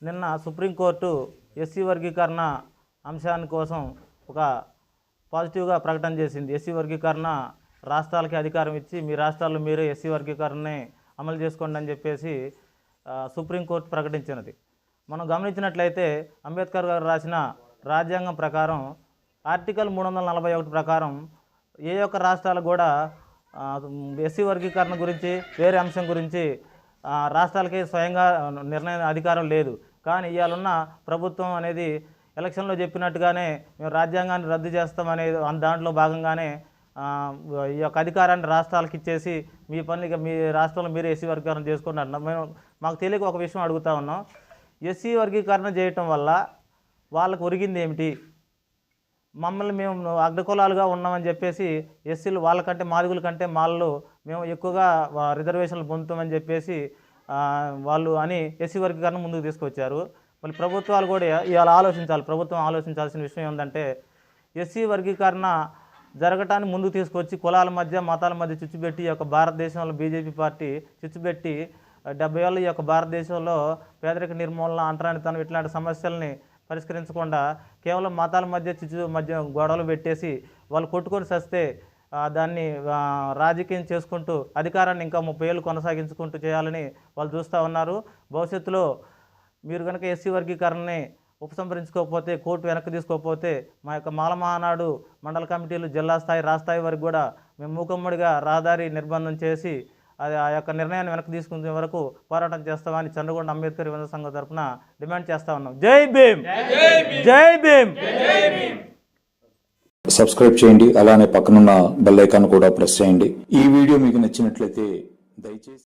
నిన్న supreme court SC వర్గీకరణ అంశాన్ని కోసం ఒక పాజిటివ్గా ప్రకటన చేసింది. ఎస్సీ వర్గీకరణ రాష్ట్రాలకి అధికారం ఇచ్చి మీ రాష్ట్రాల్లో మీరే ఎస్సీ వర్గీకరణని అమలు చేసుకోండి అని చెప్పేసి సుప్రీంకోర్టు ప్రకటించినది. మనం గమనించినట్లయితే అంబేద్కర్ గారు రాసిన రాజ్యాంగం ప్రకారం ఆర్టికల్ 341 ప్రకారం ఏ ఒక్క రాష్ట్రాలకు కూడా ఎస్సీ వర్గీకరణ గురించి వేరే అంశం గురించి రాష్ట్రాలకి స్వయంగా నిర్ణయ అధికారం లేదు. కానీ ఇవాళ ప్రభుత్వం అనేది ఎలక్షన్లో చెప్పినట్టుగానే మేము రాజ్యాంగాన్ని రద్దు చేస్తామనే దాంట్లో భాగంగానే ఈ యొక్క అధికారాన్ని రాష్ట్రాలకు ఇచ్చేసి మీ పనులు మీ రాష్ట్రంలో మీరు ఎస్సీ వర్గీకరణ చేసుకున్నారు. మేము మాకు తెలియక ఒక విషయం అడుగుతా ఉన్నాం. ఎస్సీ వర్గీకరణ చేయటం వల్ల వాళ్ళకు ఒరిగింది ఏమిటి? మమ్మల్ని మేము అగ్రకులాలుగా ఉన్నామని చెప్పేసి ఎస్సీలు వాళ్ళకంటే మాదిగుల కంటే మాల్లో మేము ఎక్కువగా రిజర్వేషన్లు పొందుతామని చెప్పేసి వాళ్ళు అని ఎస్సీ వర్గీకరణ ముందుకు తీసుకొచ్చారు. మళ్ళీ ప్రభుత్వాలు కూడా ఇవాళ ఆలోచించాలి. ప్రభుత్వం ఆలోచించాల్సిన విషయం ఏంటంటే ఎస్సీ వర్గీకరణ జరగటాన్ని ముందుకు తీసుకొచ్చి కులాల మధ్య మతాల మధ్య చిచ్చుపెట్టి ఈ యొక్క భారతదేశంలో బీజేపీ పార్టీ చిచ్చుపెట్టి 70 ఏళ్ళ ఈ యొక్క భారతదేశంలో పేదరిక నిర్మూలన, అంటరానితనం ఇట్లాంటి సమస్యల్ని పరిష్కరించకుండా కేవలం మతాల మధ్య గొడవలు పెట్టేసి వాళ్ళు కొట్టుకొని చస్తే దాన్ని రాజకీయం చేసుకుంటూ అధికారాన్ని ఇంకా 30 ఏళ్ళు కొనసాగించుకుంటూ చేయాలని వాళ్ళు చూస్తూ ఉన్నారు. భవిష్యత్తులో మీరు కనుక ఎస్సీ వర్గీకరణని ఉపసంహరించుకోకపోతే, కోర్టు వెనక్కి తీసుకోకపోతే మా యొక్క మాల మహానాడు మండల కమిటీలు జిల్లా స్థాయి రాష్ట్ర స్థాయి వరకు కూడా మేము మూకమ్మడిగా రహదారి నిర్బంధం చేసి అది ఆ యొక్క నిర్ణయాన్ని వెనక్కి తీసుకునే వరకు పోరాటం చేస్తామని చంద్రగొండ అంబేద్కర్ యువజన సంఘం తరఫున డిమాండ్ చేస్తా ఉన్నాం. జై భీమ్, జై భీమ్. సబ్స్క్రైబ్ చేయండి, అలానే పక్కనున్న బెల్ ఐకాన్ కూడా ప్రెస్ చేయండి. ఈ వీడియో మీకు నచ్చినట్లయితే దయచేసి